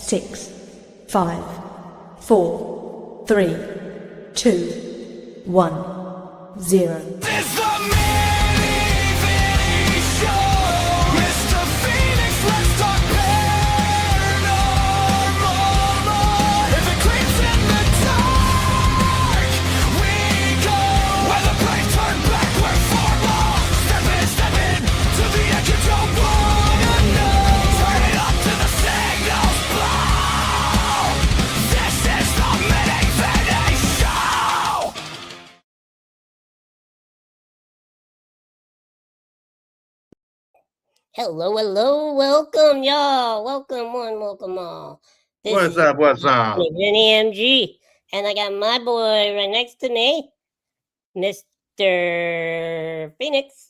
6, 5, 4, 3, 2, 1, 0. Hello, welcome, y'all. Welcome one, welcome all. What's up? Vinny MG. And I got my boy right next to me, Mr. Phoenix.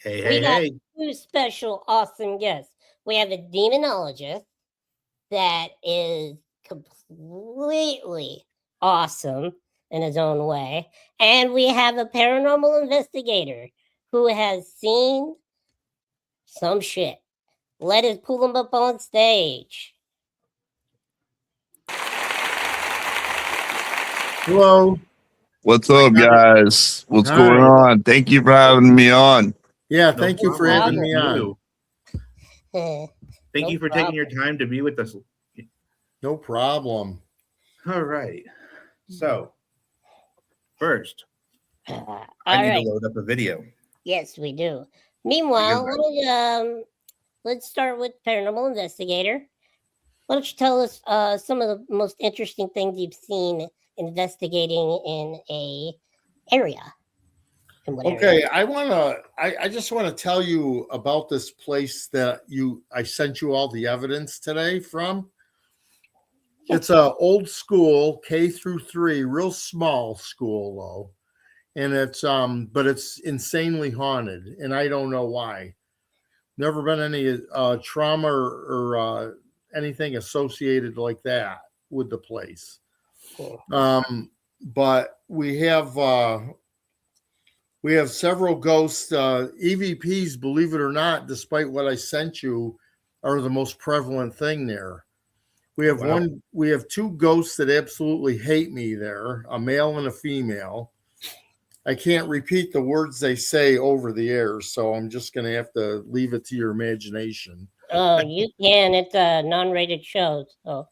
We got two special, awesome guests. We have a demonologist that is completely awesome in his own way. And we have a paranormal investigator who has seen some shit. Let us pull him up on stage. Hello. What's up, guys? What's going on? Thank you for having me on. Yeah, thank you for having me on. Thank you for taking your time to be with us. No problem. All right. So, first, I need to load up a video. Yes, we do. Meanwhile, let's start with paranormal investigator. Why don't you tell us some of the most interesting things you've seen investigating in a area? Okay, I just want to tell you about this place that I sent you all the evidence today from. It's a old school K through 3, real small school though. And it's but it's insanely haunted, and I don't know why. Never been any trauma or anything associated like that with the place. Cool. But we have several ghosts. EVPs, believe it or not, despite what I sent you, are the most prevalent thing there. We have we have two ghosts that absolutely hate me there, a male and a female. I can't repeat the words they say over the air, so I'm just going to have to leave it to your imagination. Oh, you can. It's a non-rated show. So.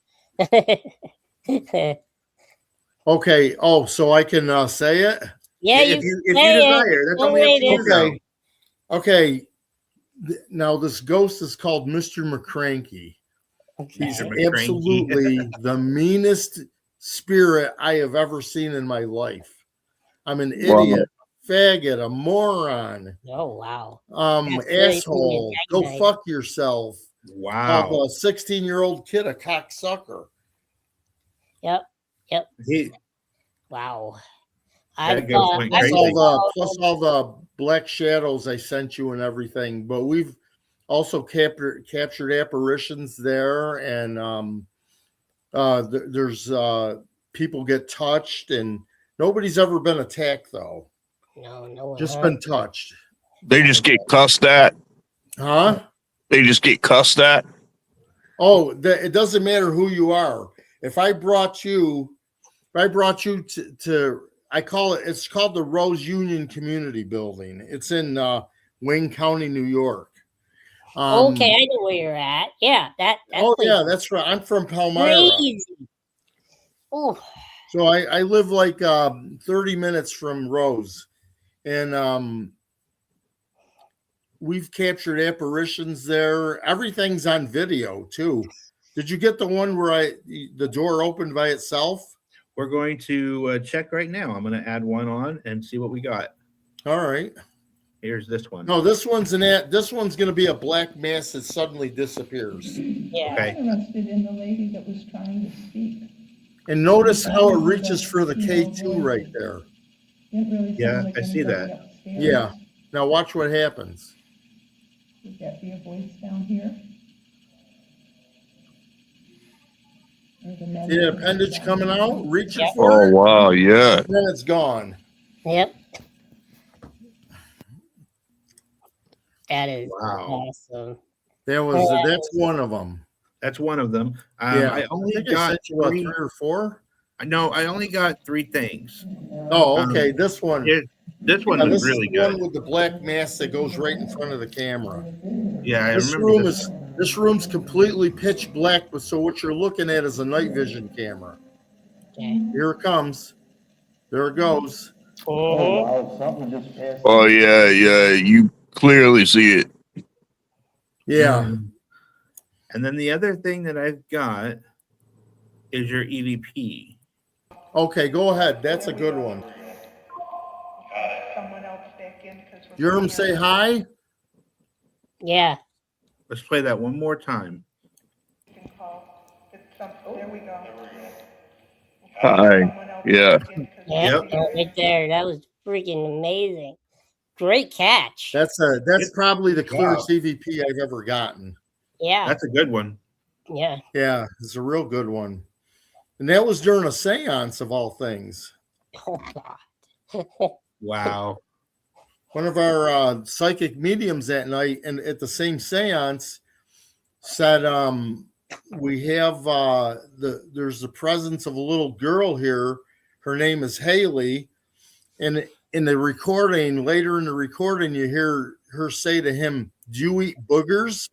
Okay. Oh, so I can say it? Yeah, if you desire. That's only up to you. Okay. Okay. Now, this ghost is called Mr. McCranky. He's absolutely the meanest spirit I have ever seen in my life. I'm an idiot, faggot, a moron. Oh, wow. Asshole. Go fuck yourself. Wow. A 16-year-old kid, a cocksucker. Yep. Plus Wow. all the black shadows I sent you and everything. But we've also captured apparitions there, and there's people get touched, and nobody's ever been attacked though. No. Just been touched. They just get cussed at. Huh? They just get cussed at. Oh, it doesn't matter who you are. If I brought you to it's called the Rose Union Community Building. It's in Wayne County, New York. Okay, I know where you're at. Yeah, that's right. I'm from Palmyra. Crazy. Oh. So I live like 30 minutes from Rose, and we've captured apparitions there. Everything's on video too. Did you get the one where the door opened by itself? We're going to check right now. I'm going to add one on and see what we got. All right. Here's this one. No, this one's going to be a black mass that suddenly disappears. Yeah. Okay. I'm interested in the lady that was trying to speak. And notice how it reaches for the K2 right there. Yeah, I see that. Yeah. Now watch what happens. Would that be a voice down here? See the appendage coming out? Reaching for it. Oh, wow, yeah. Then it's gone. Yep. That is awesome. That's one of them. That's one of them. Yeah, I only think I got sent you about three. 3 or 4. No, I only got 3 things. Oh, okay. This one. This one was This really is the good. one with the black mask that goes right in front of the camera. Yeah, I This remember room's completely pitch black, but so what you're looking at is a night vision camera. Okay. Here it comes. There it goes. Oh yeah, you clearly see it. Yeah. And then the other thing that I've got is your EVP. Okay, go ahead. That's a good one. Someone else back in because You hear him say hi? Yeah. Let's play that one more time. There we go. Hi. Yeah. Yeah. Right there. That was freaking amazing. Great catch. That's probably the clearest EVP I've ever gotten. Yeah. That's a good one. Yeah. Yeah, it's a real good one. And that was during a seance of all things. Oh God. Wow. One of our psychic mediums that night, and at the same seance, said, "We have there's the presence of a little girl here. Her name is Haley." And in the recording, later in the recording, you hear her say to him, "Do you eat boogers?"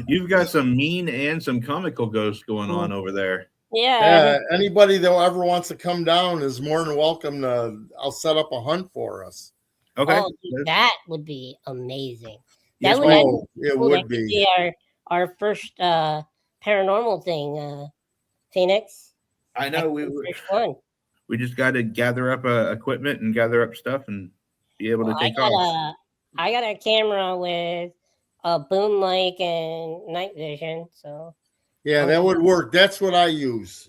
You've got some mean and some comical ghosts going on over there. Yeah. Anybody that ever wants to come down is more than welcome to. I'll set up a hunt for us. Okay. Oh, that would be amazing. Yes, That would it well, would that could be. our first paranormal thing, Phoenix. I know First one. we just got to gather up equipment and gather up stuff and be able to take off. I got a camera with a boom mic and night vision, so Yeah, that would work. That's what I use.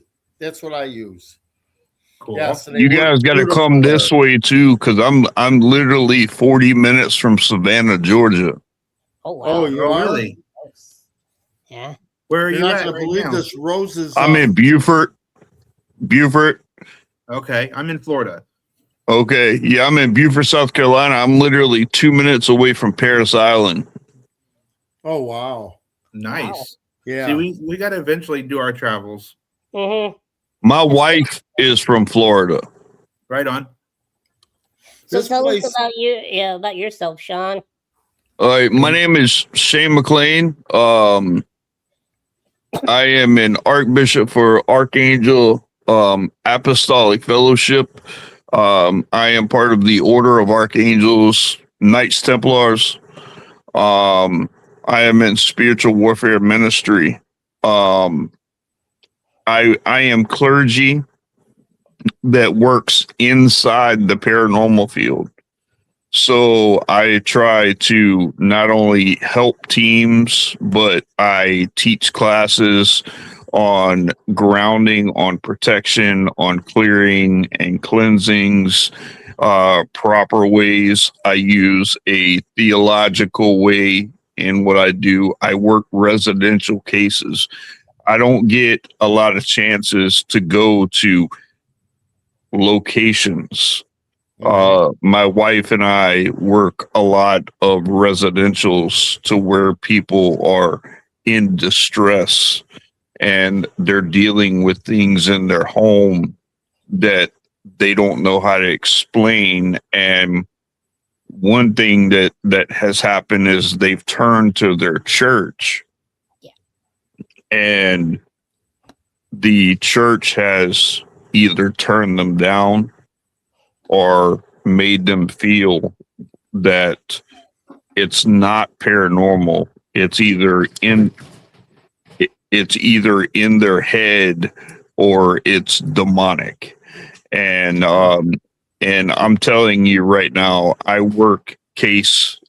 Cool. Yes, and You guys got to come this way too, because I'm literally 40 minutes from Savannah, Georgia. oh wow. Oh, you are? Really? Yeah. Where are You're you not at going to right believe now? this. Roses. I'm in Beaufort. Okay, I'm in Florida. Okay, yeah, I'm in Beaufort, South Carolina. I'm literally 2 minutes away from Paris Island. Oh, wow. Nice. Wow. Yeah. See, we got to eventually do our travels. Mm-hmm. My wife is from Florida. Right on. So This tell place- us about you, about yourself, Sean. All right, my name is Shane McLean. I am an Archbishop for Archangel Apostolic Fellowship. I am part of the Order of Archangels, Knights Templars. I am in spiritual warfare ministry. I am clergy that works inside the paranormal field. So I try to not only help teams, but I teach classes on grounding, on protection, on clearing and cleansings, proper ways. I use a theological way in what I do. I work residential cases. I don't get a lot of chances to go to locations. My wife and I work a lot of residentials to where people are in distress and they're dealing with things in their home that they don't know how to explain. And one thing that has happened is they've turned to their church. Yeah. And the church has either turned them down or made them feel that it's not paranormal. It's either in their head or it's demonic. And I'm telling you right now, I work cases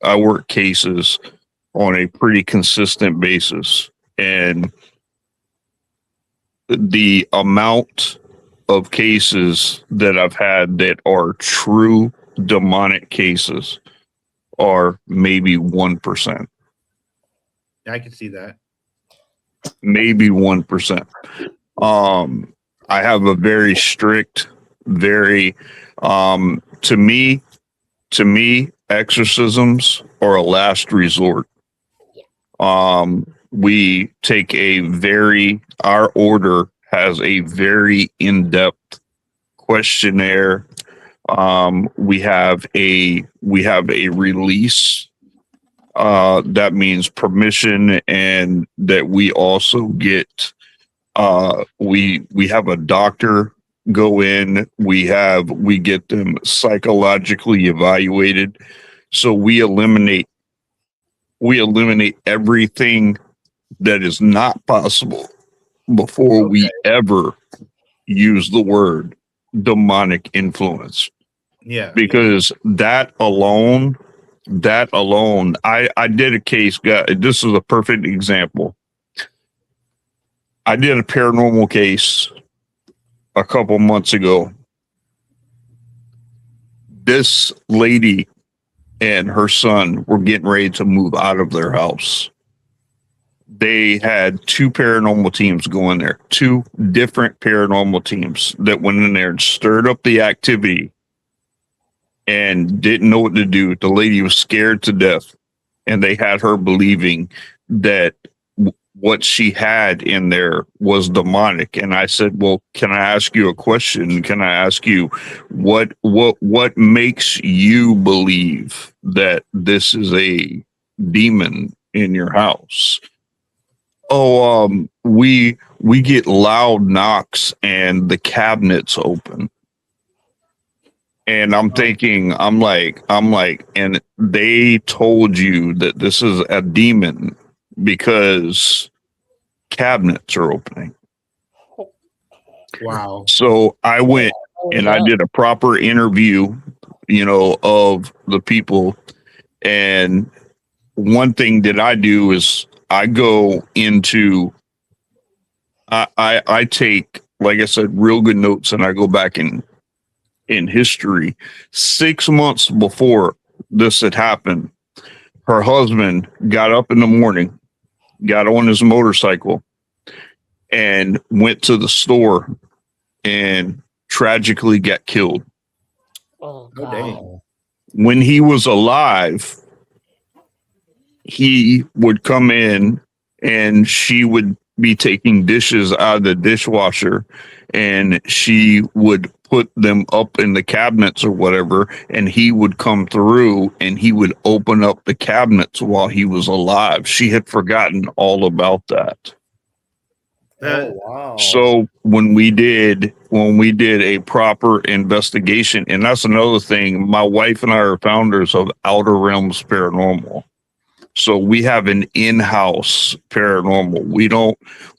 on a pretty consistent basis. And the amount of cases that I've had that are true demonic cases are maybe 1%. I can see that. Maybe 1%. I have a very strict, very to me, exorcisms are a last resort. We take our order has a very in-depth questionnaire. We have a release. That means permission, and that we also get we have a doctor go in. We get them psychologically evaluated. So we eliminate everything that is not possible before we ever use the word demonic influence. Yeah. Because that alone, I did a case. This is a perfect example. I did a paranormal case a couple months ago. This lady and her son were getting ready to move out of their house. They had 2 paranormal teams go in there, 2 different paranormal teams that went in there and stirred up the activity and didn't know what to do. The lady was scared to death, and they had her believing that what she had in there was demonic. And I said, well, can I ask you a question? Can I ask you what makes you believe that this is a demon in your house? Oh, we get loud knocks and the cabinets open. And I'm thinking, I'm like, and they told you that this is a demon because cabinets are opening. Wow. So I went and I did a proper interview, of the people. And one thing that I do is I go into, I take, like I said, real good notes, and I go back in history. 6 months before this had happened, her husband got up in the morning, got on his motorcycle, and went to the store and tragically got killed. Oh, Oh, dang. When he was alive, he would come in and she would be taking dishes out of the dishwasher, and she would put them up in the cabinets or whatever, and he would come through and he would open up the cabinets while he was alive. She had forgotten all about that. Oh, wow. So when we did a proper investigation, and that's another thing, my wife and I are founders of Outer Realms Paranormal. So we have an in-house paranormal.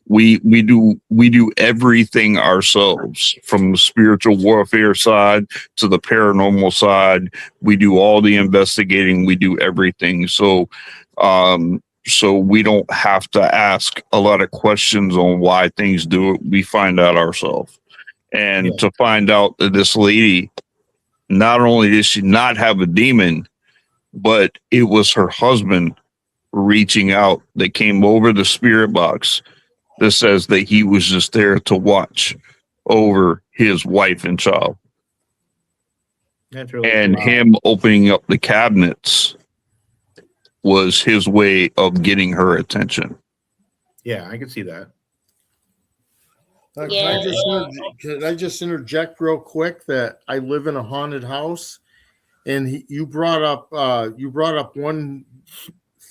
We do everything ourselves, from the spiritual warfare side to the paranormal side. We do all the investigating. We do everything. So we don't have to ask a lot of questions on why things do it. We find out ourselves. And to find out that this lady, not only did she not have a demon, but it was her husband reaching out that came over the spirit box that says that he was just there to watch over his wife and child. That's really And cool. him opening up the cabinets was his way of getting her attention. Yeah, I can see that. Can I just interject real quick that I live in a haunted house, and you brought up one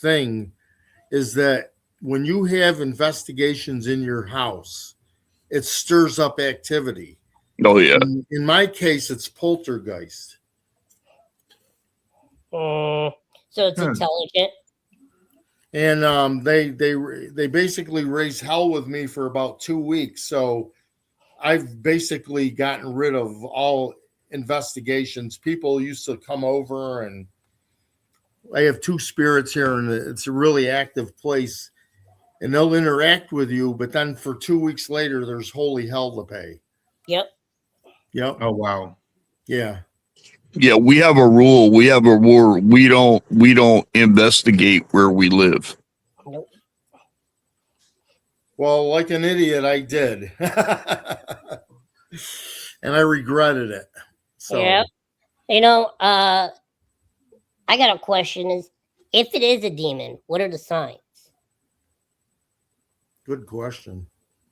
thing, is that when you have investigations in your house, it stirs up activity. Oh yeah. In my case, it's poltergeist. So it's intelligent. And they basically raised hell with me for about 2 weeks. So I've basically gotten rid of all investigations. People used to come over, and I have 2 spirits here, and it's a really active place, and they'll interact with you. But then for 2 weeks later, there's holy hell to pay. Yep. Oh, wow. Yeah. Yeah, we have a rule. We don't investigate where we live. Nope. Well, like an idiot, I did. And I regretted it. So Yeah. I I got a question: is if it is a demon, what are the signs? Good question.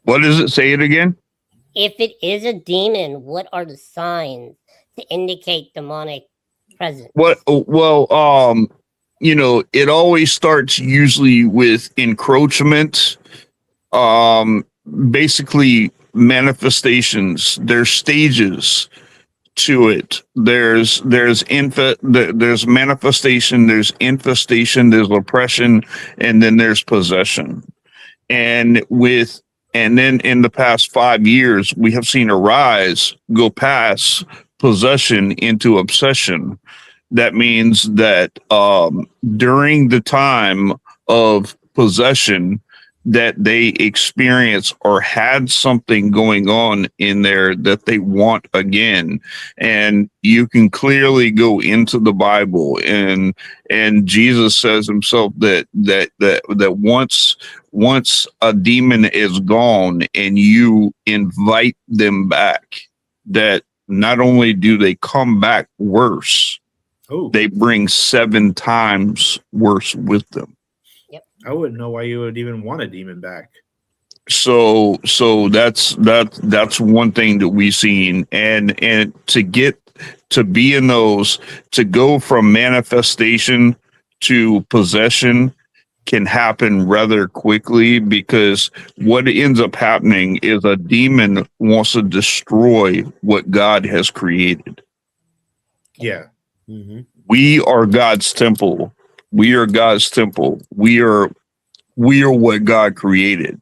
What does it say it again? If it is a demon, what are the signs to indicate demonic presence? Well, it always starts usually with encroachment, basically manifestations. There's stages to it. There's manifestation, there's infestation, there's oppression, and then there's possession. And then in the past 5 years, we have seen a rise go past possession into obsession. That means that during the time of possession, that they experience or had something going on in there that they want again. And you can clearly go into the Bible, and Jesus says himself that once a demon is gone and you invite them back, that not only do they come back worse, they bring 7 times worse with them. I wouldn't know why you would even want a demon back. So that's one thing that we've seen, and to be in those, to go from manifestation to possession can happen rather quickly, because what ends up happening is a demon wants to destroy what God has created. Yeah. Mm-hmm. We are God's temple. We are God's temple. We are what God created.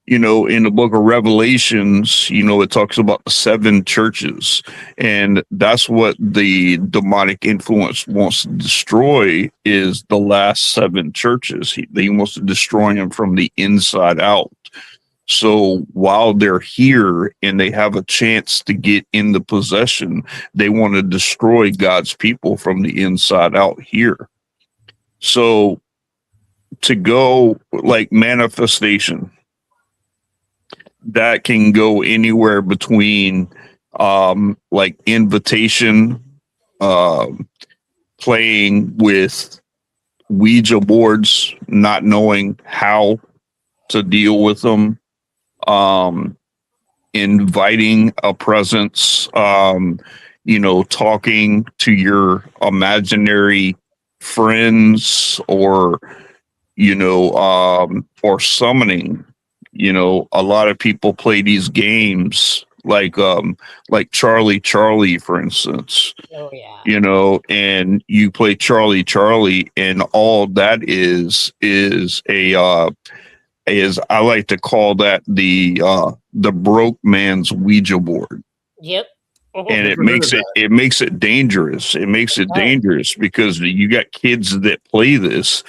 In the book of Revelations, it talks about the 7 churches, and that's what the demonic influence wants to destroy, is the last 7 churches. They wants to destroy them from the inside out. So while they're here and they have a chance to get in the possession, they want to destroy God's people from the inside out here. So to go like manifestation, that can go anywhere between like invitation, playing with Ouija boards, not knowing how to deal with them, inviting a presence, talking to your imaginary friends, or or summoning. A lot of people play these games like Charlie, for instance. Oh yeah. And you play Charlie, and all that is I like to call that the broke man's Ouija board. Yep. And it makes it dangerous. It makes it dangerous because you got kids that play this,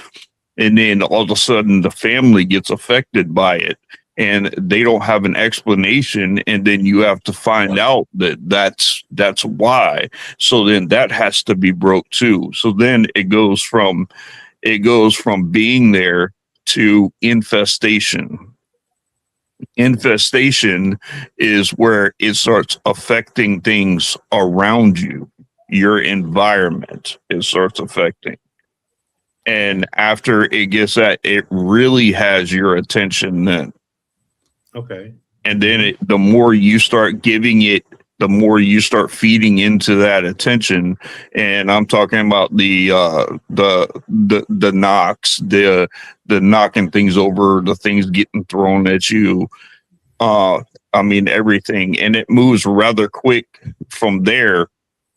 and then all of a sudden the family gets affected by it, and they don't have an explanation, and then you have to find out that's why. So then that has to be broke too. So then it goes from being there to infestation. Infestation is where it starts affecting things around you. Your environment, it starts affecting. And after it gets that, it really has your attention then. Okay. And then the more you start giving it, the more you start feeding into that attention. And I'm talking about the knocks, the knocking things over, the things getting thrown at you. Everything. And it moves rather quick from there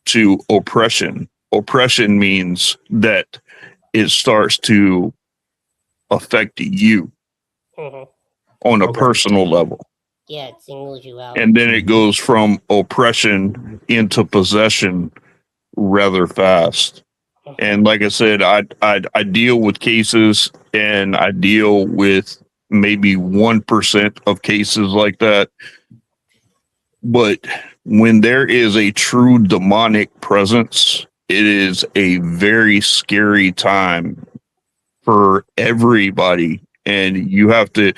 to oppression. Oppression means that it starts to affect you on a personal level. Yeah, it singles you out. And then it goes from oppression into possession rather fast. And like I said, I deal with cases, and I deal with maybe 1% of cases like that. But when there is a true demonic presence, it is a very scary time for everybody. And you have to,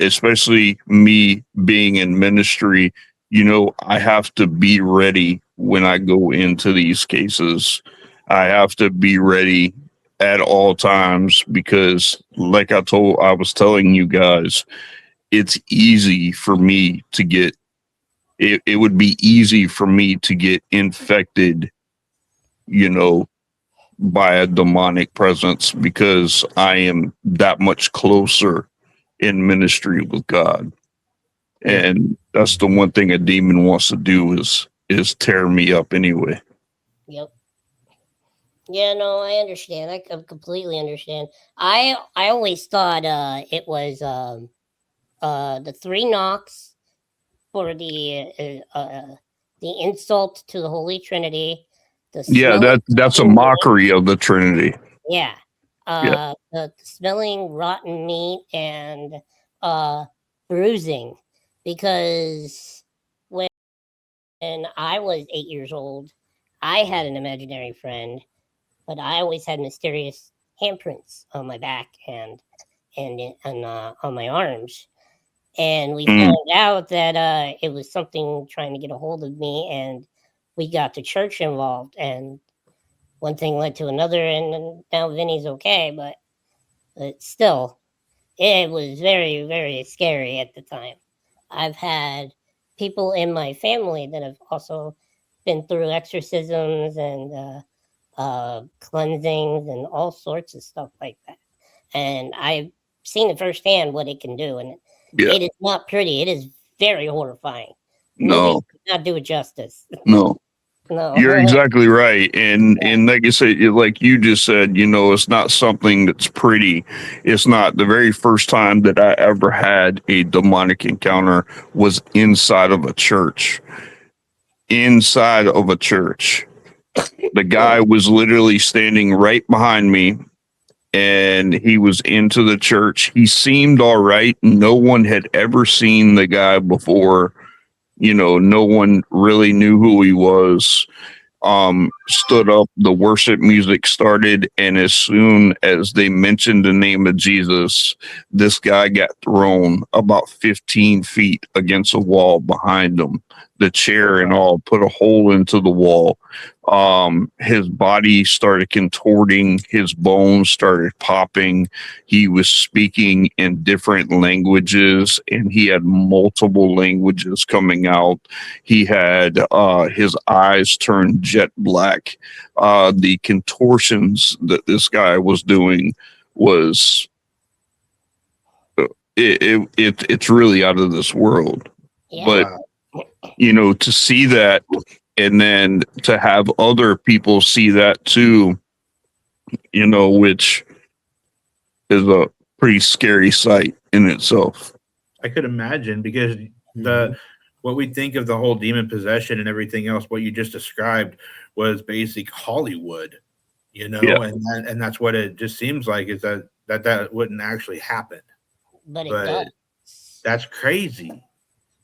especially me being in ministry, I have to be ready when I go into these cases. I have to be ready at all times because, like I was telling you guys, it's easy for me to get. It would be easy for me to get infected, you know, by a demonic presence because I am that much closer in ministry with God. And that's the one thing a demon wants to do is tear me up anyway. Yep. Yeah, no, I understand. I completely understand. I always thought it was the three knocks for the insult to the Holy Trinity, the Yeah, smelling that's a rotten meat, mockery of the Trinity. yeah, Yeah. the smelling rotten meat and uh bruising, because when I was 8 years old, I had an imaginary friend, but I always had mysterious handprints on my back and on my arms. And we Mm. found out that it was something trying to get a hold of me, and we got the church involved, and one thing led to another, and now Vinny's okay, but still, it was very, very scary at the time. I've had people in my family that have also been through exorcisms and cleansings and all sorts of stuff like that. And I've seen it firsthand what it can do. And Yeah. it is not pretty. It is very horrifying. Movies No. could not do it justice. No. No. You're exactly right. And like I said, like you just said, you know, it's not something that's pretty. It's not. The very first time that I ever had a demonic encounter was inside of a church. Inside of a church. The guy was literally standing right behind me and he was into the church. He seemed all right. No one had ever seen the guy before. You know, no one really knew who he was. Stood up, the worship music started, and as soon as they mentioned the name of Jesus, this guy got thrown about 15 feet against a wall behind him. The chair and all put a hole into the wall. His body started contorting, his bones started popping. He was speaking in different languages, and he had multiple languages coming out. He had his eyes turned jet black. The contortions that this guy was doing was it's really out of this world. Yeah. But you know, to see that and then to have other people see that too, you know, which is a pretty scary sight in itself. I could imagine, because what we think of the whole demon possession and everything else, what you just described was basic Hollywood, you know, Yeah. and that's what it just seems like, is that wouldn't actually happen. But it does. That's crazy.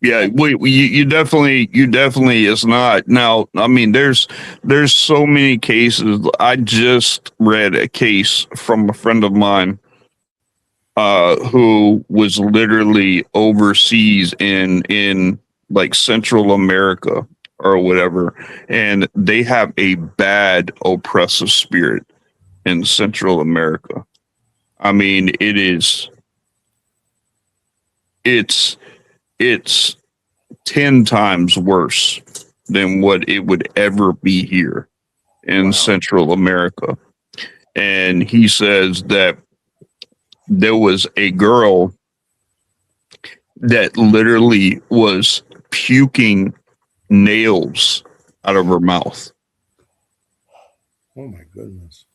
Yeah, you definitely it's not. Now, I mean, there's so many cases. I just read a case from a friend of mine who was literally overseas in like Central America or whatever, and they have a bad oppressive spirit in Central America. I mean, it's 10 times worse than what it would ever be here in Central America. And he says that there was a girl that literally was puking nails out of her mouth. Oh my goodness.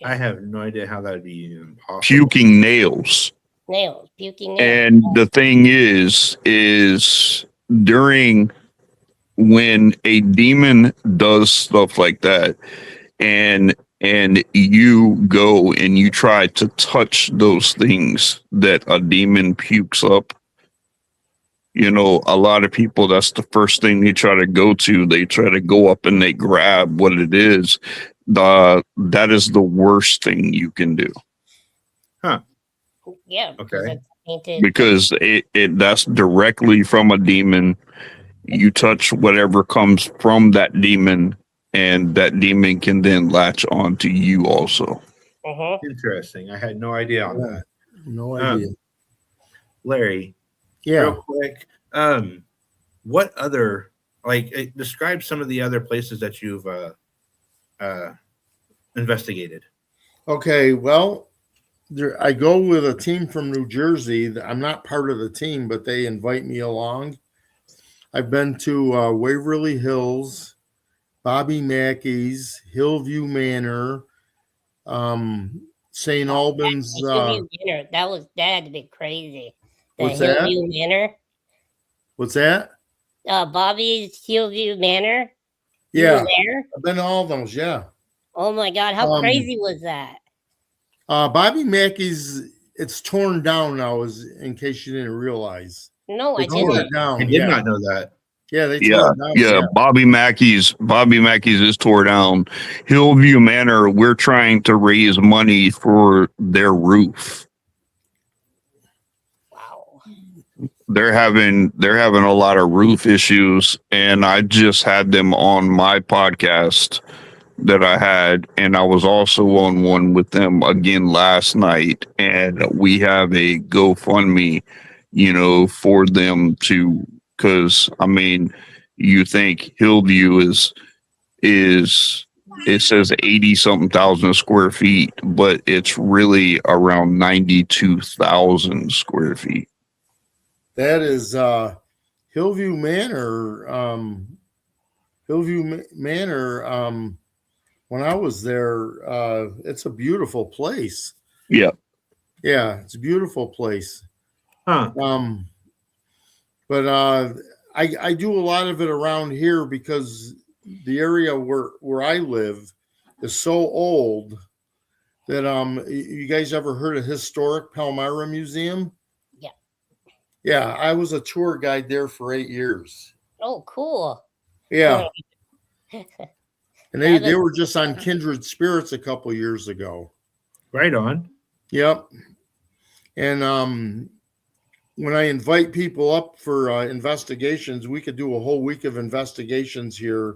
I have no idea how that would be even possible. Puking nails. Puking nails. And the thing is during when a demon does stuff like that, and you go and you try to touch those things that a demon pukes up, you know, a lot of people, that's the first thing they try to go to. They try to go up and they grab what it is. That is the worst thing you can do. Yeah. Okay. Because it that's directly from a demon. You touch whatever comes from that demon, and that demon can then latch on to you also. Interesting. I had no idea on that. No idea. Larry, Yeah. real quick, what other describe some of the other places that you've investigated? Okay. Well, I go with a team from New Jersey. I'm not part of the team, but they invite me along. I've been to Waverly Hills, Bobby Mackey's, Hillview Manor, St. Albans. Hillview Manor. That had to be crazy. The What's that? Hillview Manor. What's that? Bobby's Hillview Manor. You Yeah. were there? I've been to all those. Yeah. Oh my God. How crazy was that? Bobby Mackey's, it's torn down now, in case you didn't realize. No, I They tore didn't. it down. I did not know that. Yeah, they tore it down. Yeah. Bobby Mackey's is tore down. Hillview Manor, we're trying to raise money for their roof. Wow. They're having a lot of roof issues, and I just had them on my podcast that I had, and I was also on one with them again last night, and we have a GoFundMe, for them to, because I mean, you think Hillview is it says 80 something thousand square feet, but it's really around 92,000 square feet. That is Hillview Manor. Manor. When I was there, it's a beautiful place. Yeah. Yeah, it's a beautiful place. Huh. But I do a lot of it around here because the area where I live is so old that you guys ever heard of Historic Palmyra Museum? Yeah. Yeah, I was a tour guide there for 8 years. Oh, cool. Yeah. And they were just on Kindred Spirits a couple years ago. Right on. Yep. And when I invite people up for investigations, we could do a whole week of investigations here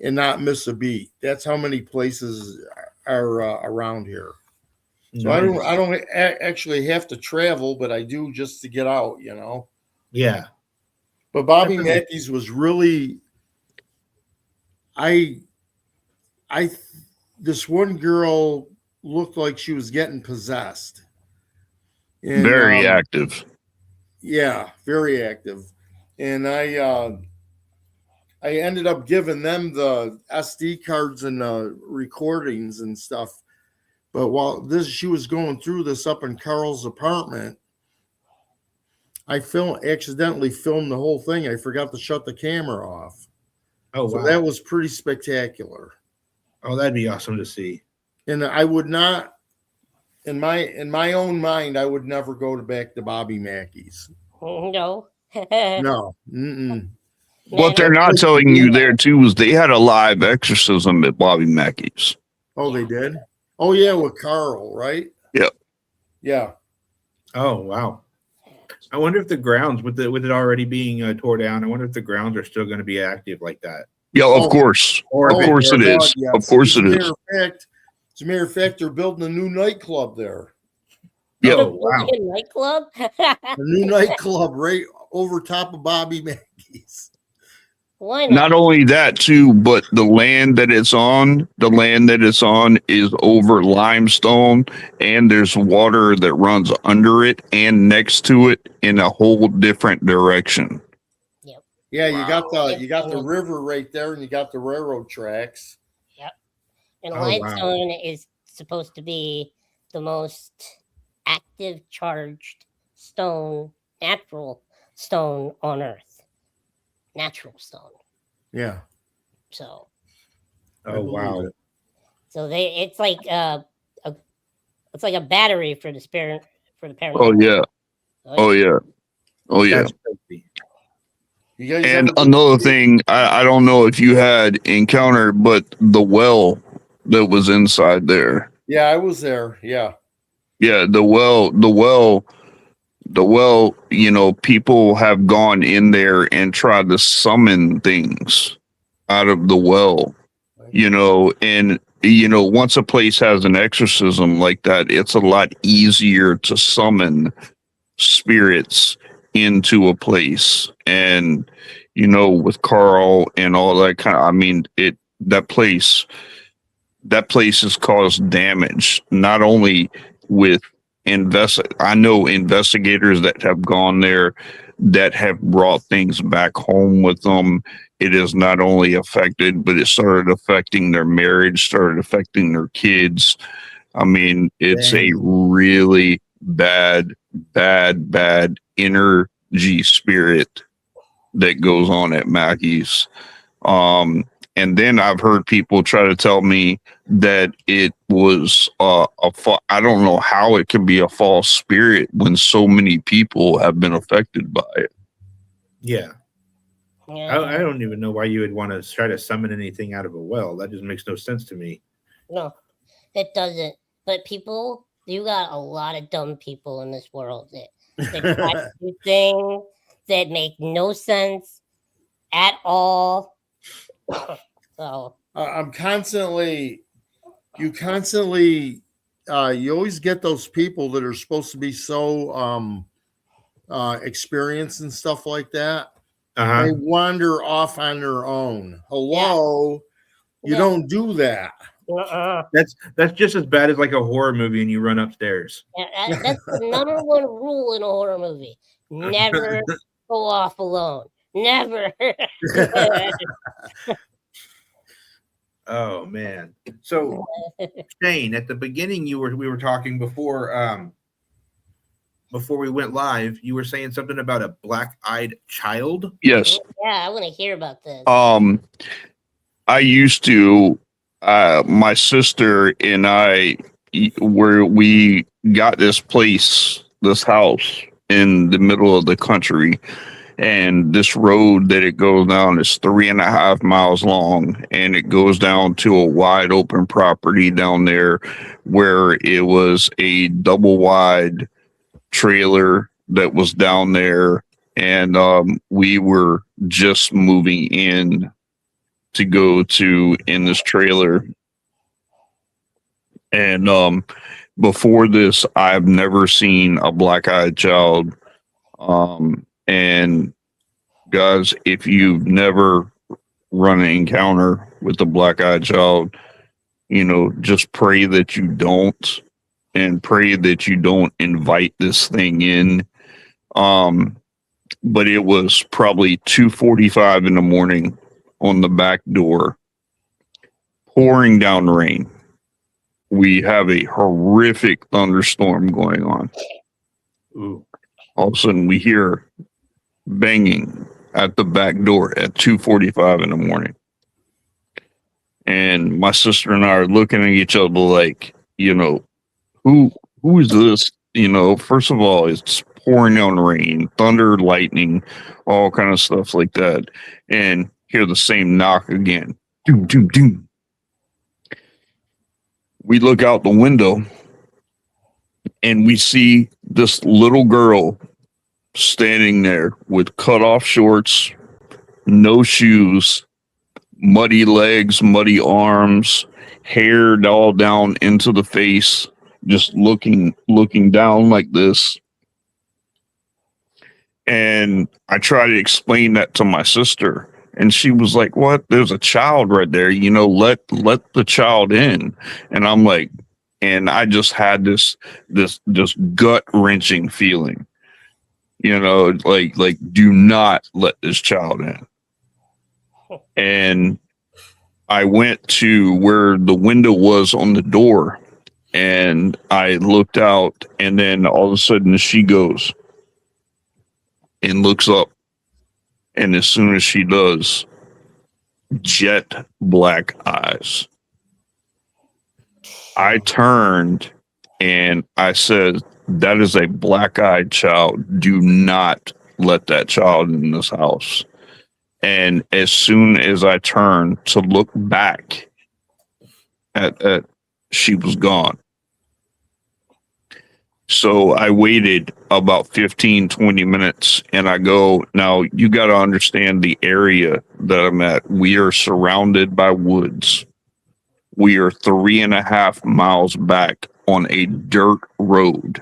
and not miss a beat. That's how many places are around here. So Nice. I don't actually have to travel, but I do just to get out, Yeah. But Bobby Mackey's was really, this one girl looked like she was getting possessed. And, Very active. Yeah, very active. And I ended up giving them the SD cards and the recordings and stuff. But while she was going through this up in Carl's apartment, I accidentally filmed the whole thing. I forgot to shut the camera off. Oh, So wow. that was pretty spectacular. Oh, that'd be awesome to see. And I would not, in my own mind, I would never go back to Bobby Mackey's. No. No. Mm-mm. What they're not telling you there too is they had a live exorcism at Bobby Mackey's. Oh, they did? Oh, yeah, with Carl, right? Yep. Yeah. Oh, wow. I wonder if the grounds, with it already being tore down, I wonder if the grounds are still going to be active like that. Yeah, of Oh. course. Of course it is. Yes. Of course it is. As a matter of fact, they're building a new nightclub there. Yeah. Oh, wow. A nightclub? A new nightclub right over top of Bobby Mackey's. Why not? Not only that too, but the land that it's on is over limestone, and there's water that runs under it and next to it in a whole different direction. Yeah, you got the river right there, and you got the railroad tracks. And Oh, wow. limestone is supposed to be the most active charged stone, natural stone on Earth. Natural stone. Yeah. So Oh, wow. it's like a battery for the spirit, for the paranormal. Oh yeah. Oh yeah. Oh yeah. That's crazy. You guys And ever- another thing, I don't know if you had encountered, but the well that was inside there. Yeah, I was there. Yeah. Yeah, the well, people have gone in there and tried to summon things out of the well. you know, and you know, once a place has an exorcism like that, it's a lot easier to summon spirits into a place. And you know, with Carl and all that kind of, I mean, that place that place has caused damage not only with I know investigators that have gone there that have brought things back home with them. It is not only affected, but it started affecting their marriage, started affecting their kids. I mean, it's a really bad energy spirit that goes on at Mackey's. And then I've heard people try to tell me that it was I don't know how it could be a false spirit when so many people have been affected by it. Yeah. Yeah. I don't even know why you would want to try to summon anything out of a well. That just makes no sense to me. No, it doesn't. But people, you got a lot of dumb people in this world that try to do things that make no sense at all. So I'm constantly, you always get those people that are supposed to be so experienced and stuff like that. They wander off on their own. Hello, you don't do that. That's just as bad as like a horror movie and you run upstairs. That's the number one rule in a horror movie: never go off alone. Never. Oh man. So Shane, at the beginning we were talking before we went live, you were saying something about a black-eyed child? Yes. Yeah, I want to hear about this. I used to my sister and I where we got this house in the middle of the country. And this road that it goes down is 3.5 miles long, and it goes down to a wide open property down there where it was a double wide trailer that was down there. And we were just moving in to go to in this trailer. And before this, I've never seen a black-eyed child. And guys, if you've never run an encounter with a black-eyed child, you know, just pray that you don't, and pray that you don't invite this thing in. But it was probably 2:45 in the morning on the back door, pouring down rain. We have a horrific thunderstorm going on. Ooh. All of a sudden we hear banging at the back door at 2:45 in the morning. And my sister and I are looking at each other like, you know, who is this? You know, first of all, it's pouring down rain, thunder, lightning, all kind of stuff like that. And hear the same knock again. Doom, doom, doom. We look out the window and we see this little girl standing there with cut off shorts, no shoes, muddy legs, muddy arms, hair all down into the face, just looking down like this. And I try to explain that to my sister, and she was like, "What? There's a child right there. You know, let the child in." And I'm like, and I just had this gut wrenching feeling. You know, like do not let this child in. And I went to where the window was on the door, and I looked out, and then all of a sudden she goes and looks up, and as soon as she does, jet black eyes. I turned and I said, "That is a black-eyed child. Do not let that child in this house." And as soon as I turned to look back at she was gone. So I waited about 15, 20 minutes, and I go, now you got to understand the area that I'm at. We are surrounded by woods. We are 3.5 miles back on a dirt road.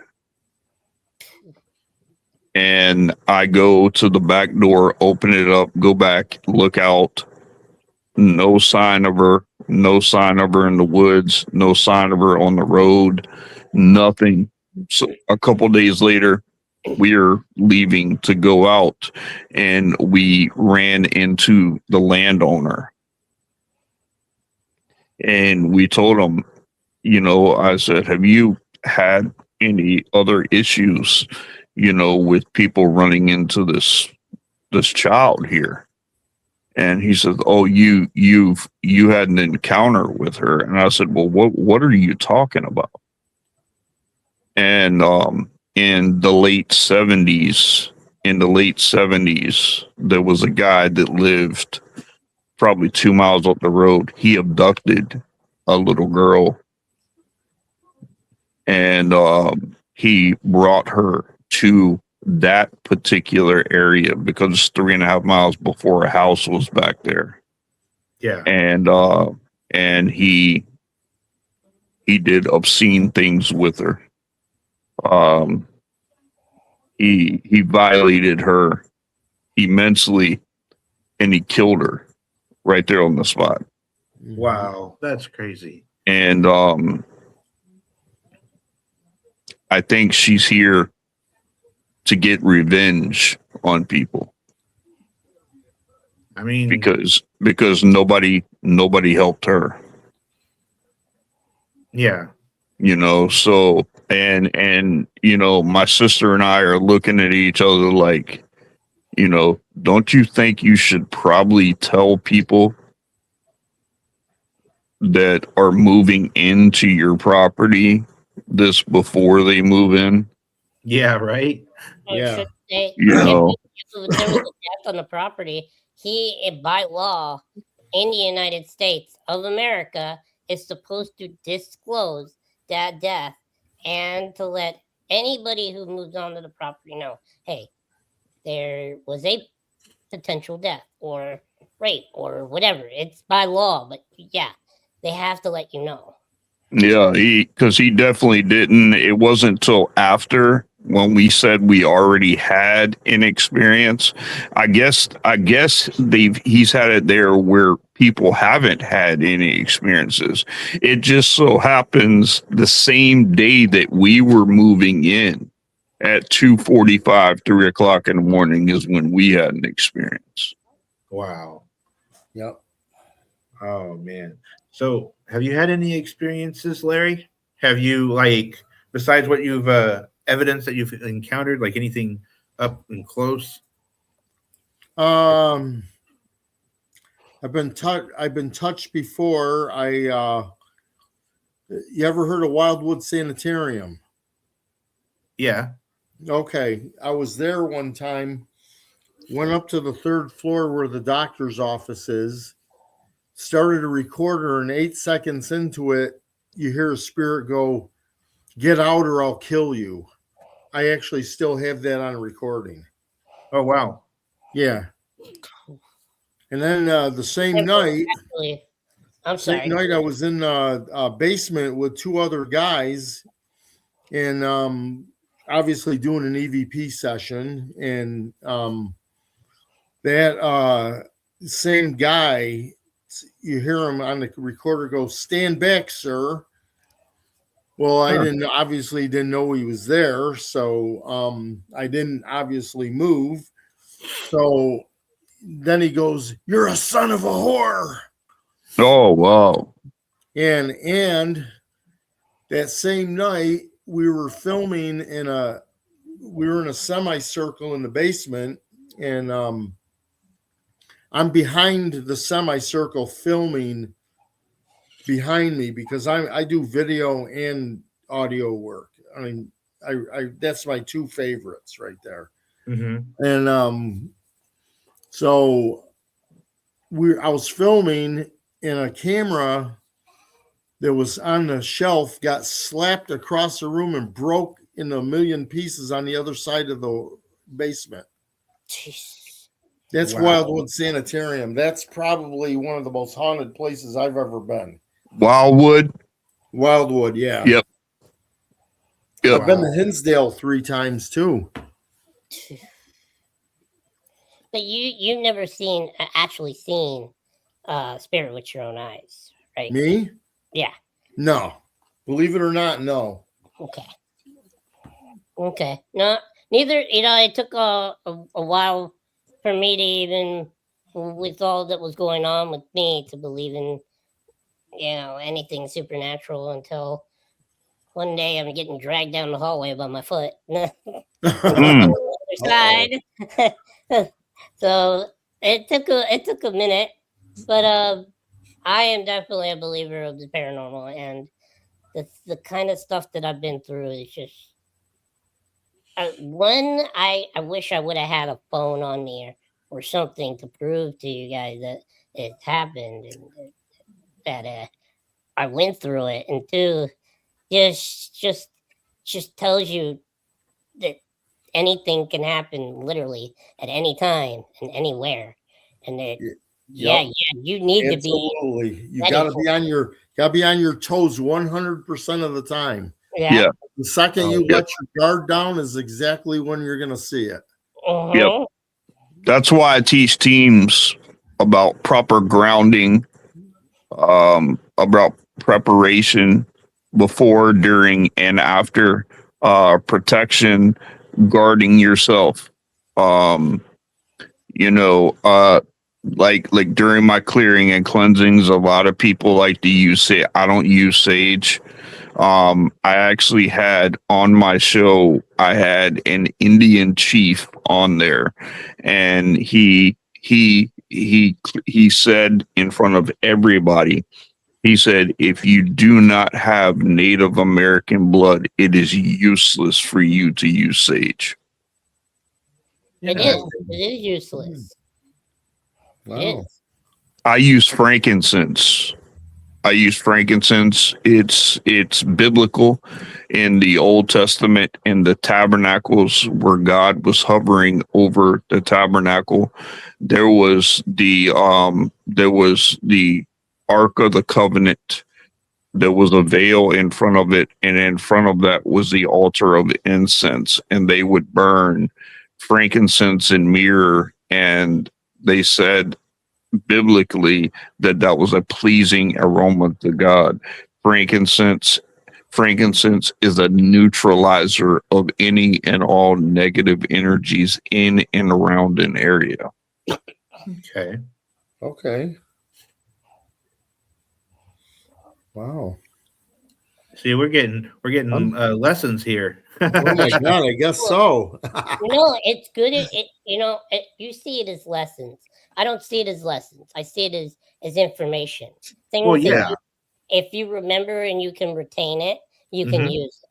And I go to the back door, open it up, go back, look out. No sign of her. No sign of her in the woods. No sign of her on the road. Nothing. So a couple days later, we're leaving to go out, and we ran into the landowner. And we told him, I said, have you had any other issues, with people running into this child here? And he said, oh, you had an encounter with her. And I said, well, what are you talking about? And in the late 70s, there was a guy that lived probably 2 miles up the road. He abducted a little girl, and he brought her to that particular area because it's 3.5 miles before a house was back there. Yeah. And he did obscene things with her. He violated her immensely, and he killed her right there on the spot. Wow, that's crazy. And I think she's here to get revenge on people. I mean, because nobody helped her. Yeah. So and my sister and I are looking at each other like, don't you think you should probably tell people that are moving into your property this before they move in? Yeah, right. Yeah. If there was a death on the property, he, by law, in the United States of America, is supposed to disclose that death and to let anybody who moves onto the property know, hey, there was a potential death or rape or whatever. It's by law, but yeah, they have to let you know. Yeah, because he definitely didn't. It wasn't till after, when we said we already had an experience. I guess he's had it there where people haven't had any experiences. It just so happens the same day that we were moving in at 2:45, 3 o'clock in the morning is when we had an experience. Wow. Yep. Oh man. So have you had any experiences, Larry? Have you, like, besides what you've evidence that you've encountered, like anything up and close? I've been touched before. You ever heard of Wildwood Sanitarium? Yeah. Okay. I was there one time, went up to the 3rd floor where the doctor's office is, started a recorder, and 8 seconds into it, you hear a spirit go, "Get out or I'll kill you." I actually still have that on recording. Oh, wow. Yeah. And then the same night, I'm sorry. same night I was in a basement with 2 other guys, and obviously doing an EVP session, and that same guy, you hear him on the recorder go, "Stand back, sir." Well, I obviously didn't know he was there, so I didn't obviously move. So then he goes, "You're a son of a whore." Oh, wow. And that same night we were filming we were in a semicircle in the basement, and I'm behind the semicircle filming behind me because I do video and audio work. I mean, I that's my 2 favorites right there. Mm-hmm. And so I was filming, and a camera that was on the shelf got slapped across the room and broke into a million pieces on the other side of the basement. Jeez. That's Wow. Wildwood Sanitarium. That's probably one of the most haunted places I've ever been. Wildwood. Wildwood, yeah. Yep. Yep. I've been to Hinsdale 3 times too. But you've never actually seen spirit with your own eyes, right? Me? Yeah. No. Believe it or not, no. Okay. No, neither. It took a while for me to even, with all that was going on with me, to believe in anything supernatural until one day I'm getting dragged down the hallway by my foot. Mm. Other side. So it took a minute, but I am definitely a believer of the paranormal, and the kind of stuff that I've been through is just one. I wish I would have had a phone on me or something to prove to you guys that it happened and that I went through it, and two, just tells you that anything can happen literally at any time and anywhere, and that you need Absolutely. to be. You gotta be on your toes 100% of the time. Yeah. The second you let your guard down is exactly when you're gonna see it. Yep. That's why I teach teams about proper grounding, about preparation before, during, and after, protection, guarding yourself. Like during my clearing and cleansings, a lot of people like to use it. I don't use sage. I actually had on my show, I had an Indian chief on there, and he said in front of everybody, he said, if you do not have Native American blood, it is useless for you to use sage. It is useless. Wow. It is. I use frankincense. It's biblical in the Old Testament, in the tabernacles where God was hovering over the tabernacle. There was the Ark of the Covenant. There was a veil in front of it, and in front of that was the altar of incense, and they would burn frankincense and myrrh, and they said biblically that was a pleasing aroma to God. Frankincense is a neutralizer of any and all negative energies in and around an area. Okay. Wow. See, we're getting lessons here. Oh my God, I guess so. It's good. You see it as lessons. I don't see it as lessons. I see it as information. Things that if you remember and you can retain it, you can use it.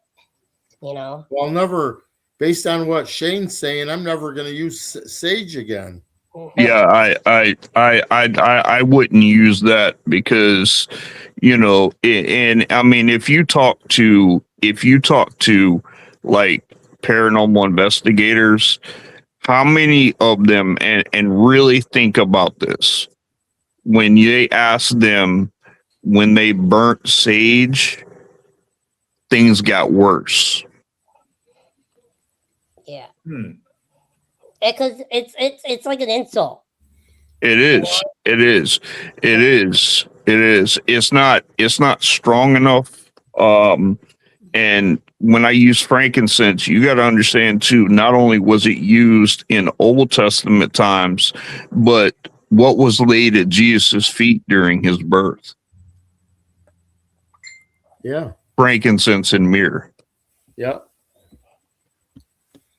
Well, never, based on what Shane's saying, I'm never going to use sage again. Yeah, I wouldn't use that because, and I mean, if you talk to like paranormal investigators, how many of them, and really think about this, when you ask them when they burnt sage, things got worse. Yeah. Because it's like an insult. It is. It's not strong enough. And when I use frankincense, you got to understand too, not only was it used in Old Testament times, but what was laid at Jesus' feet during his birth? Yeah. Frankincense and myrrh. Yeah.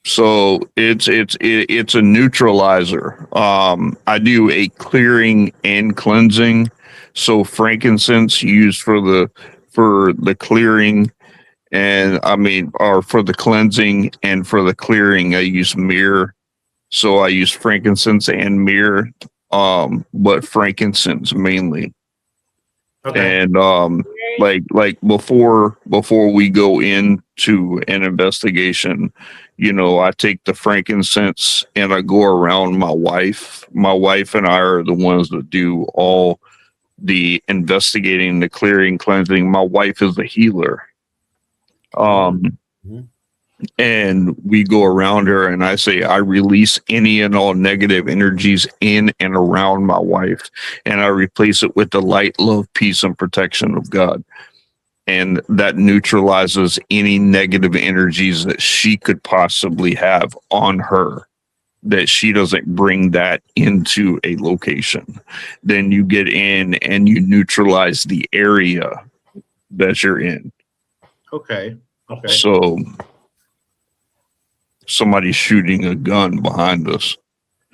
So it's a neutralizer. I do a clearing and cleansing. So frankincense used for the clearing, and or for the cleansing, and for the clearing, I use myrrh. So I use frankincense and myrrh, but frankincense mainly. Okay. And like before we go into an investigation, I take the frankincense and I go around my wife. My wife and I are the ones that do all the investigating, the clearing, cleansing. My wife is a healer. Mhm. And we go around her and I say, I release any and all negative energies in and around my wife, and I replace it with the light, love, peace, and protection of God. And that neutralizes any negative energies that she could possibly have on her, that she doesn't bring that into a location. Then you get in and you neutralize the area that you're in. Okay. Okay. So somebody's shooting a gun behind us.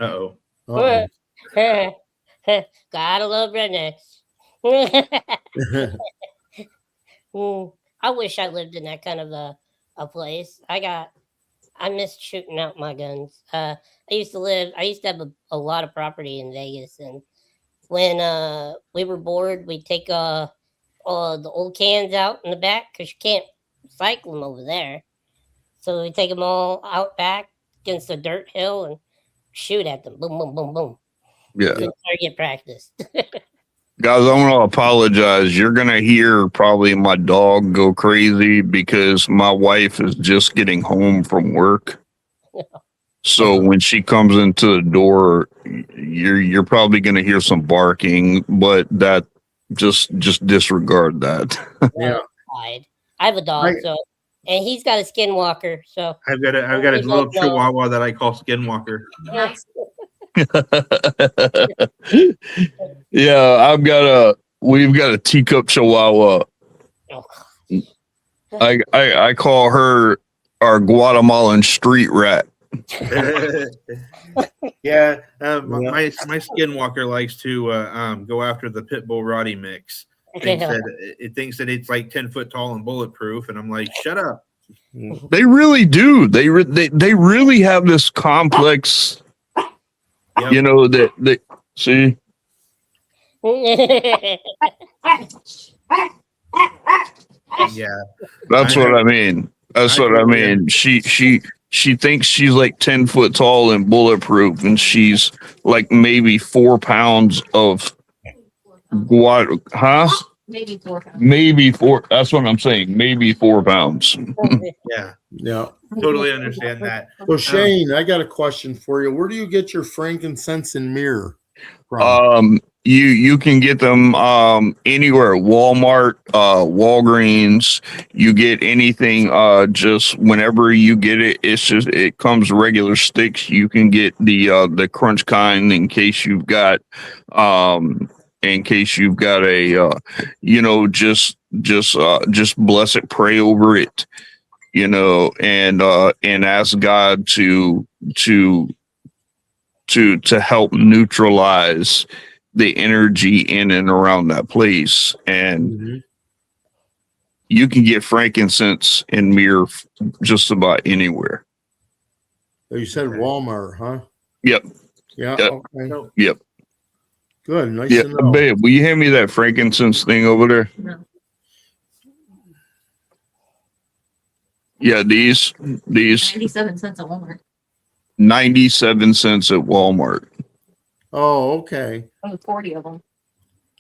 Uh-oh. Uh-oh. Gotta love rednecks. I wish I lived in that kind of a place. I miss shooting out my guns. I used to have a lot of property in Vegas, and when we were bored, we'd take all the old cans out in the back because you can't cycle them over there. So we take them all out back against the dirt hill and shoot at them. Boom, boom, boom, boom. Yeah. Good target practice. Guys, I want to apologize. You're going to hear probably my dog go crazy because my wife is just getting home from work. So when she comes into the door, you're probably going to hear some barking, but that just disregard that. Yeah. I have a dog, so and he's got a skinwalker. So I've got a little chihuahua that I call Skinwalker. Yeah, we've got a teacup chihuahua. I call her our Guatemalan street rat. Yeah, my Skinwalker likes to go after the pit bull Roddy mix. It thinks that it's like 10 foot tall and bulletproof, and I'm like, shut up. They really do. They really have this complex. Yep. You know that they see. Yeah, That's what I mean. That's what I mean. She thinks she's like 10 foot tall and bulletproof, and she's like maybe 4 pounds of what? Huh? Maybe 4 pounds. Maybe 4. That's what I'm saying. Maybe 4 pounds. yeah, Yeah. totally understand that. So Shane, I got a question for you. Where do you get your frankincense and myrrh from? You can get them anywhere. Walmart, Walgreens. You get anything. Just whenever you get it, it comes regular sticks. You can get the crunch kind in case you've got a just bless it, pray over it, and ask God to help neutralize the energy in and around that place. And you can get frankincense and myrrh just about anywhere. Oh, you said Walmart, huh? Yep. Yeah. Yep. Okay. Yep. Good. Nice Yeah, to know. babe, will you hand me that frankincense thing over there? No. Yeah, these 97 cents at Walmart. 97 cents at Walmart. Oh, okay. 40 of them.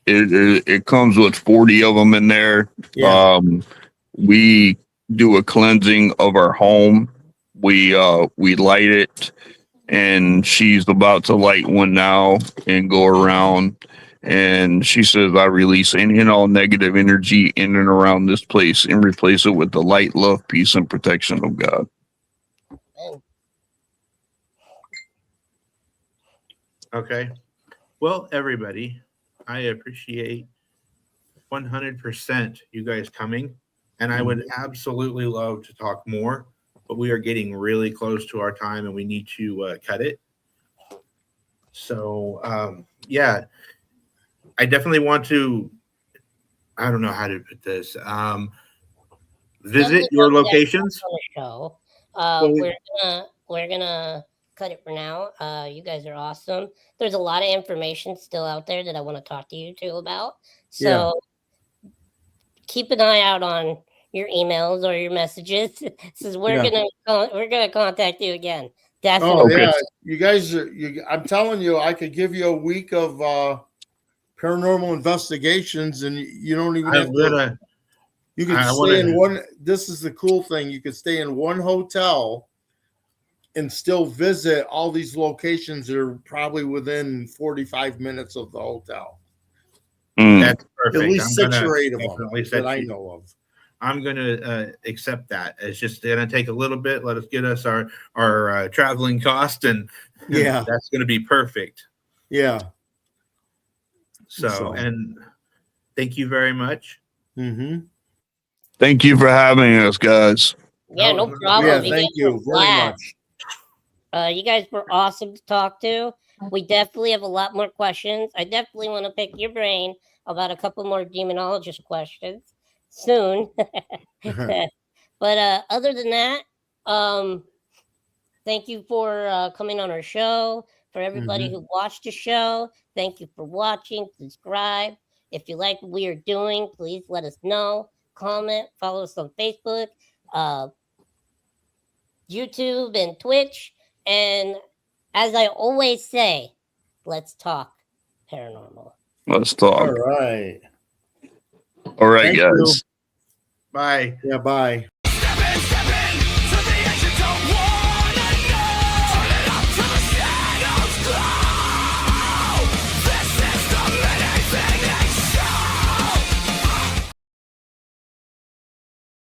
It comes with 40 of them in there. Yeah. We do a cleansing of our home. We light it, and she's about to light one now and go around. And she says, I release any and all negative energy in and around this place and replace it with the light, love, peace, and protection of God. Okay. Well, everybody, I appreciate 100% you guys coming, and I would absolutely love to talk more, but we are getting really close to our time and we need to cut it. So, yeah, I definitely want to, I don't know how to put this, visit your locations. Show. Well, We're gonna cut it for now. You guys are awesome. There's a lot of information still out there that I want to talk to you two about. So keep an eye out on your emails or your messages. Says we're gonna contact you again. Definitely. Oh yeah, you guys are. I'm telling you, I could give you a week of paranormal investigations, and you don't even have I'm to. gonna. You could I stay in wanna- one. This is the cool thing. You could stay in one hotel and still visit all these locations that are probably within 45 minutes of the hotel. Mm. That's perfect. At least I'm 6 gonna or 8 of them definitely that set I you- know of. I'm gonna accept that. It's just gonna take a little bit. Let us get us our traveling cost, and Yeah. that's gonna be perfect. Yeah. So, and thank you very much. Mm-hmm. Thank you for having us, guys. Yeah, no problem. Yeah, You thank guys were you very blast. much. You guys were awesome to talk to. We definitely have a lot more questions. I definitely want to pick your brain about a couple more demonologist questions soon. But other than that, thank you for coming on our show. For everybody who watched the show, thank you for watching. Subscribe. If you like what we are doing, please let us know. Comment, follow us on Facebook, YouTube, and Twitch. And as I always say, let's talk paranormal. Let's talk. All right. All right, Thank guys. you. Bye. Yeah, bye.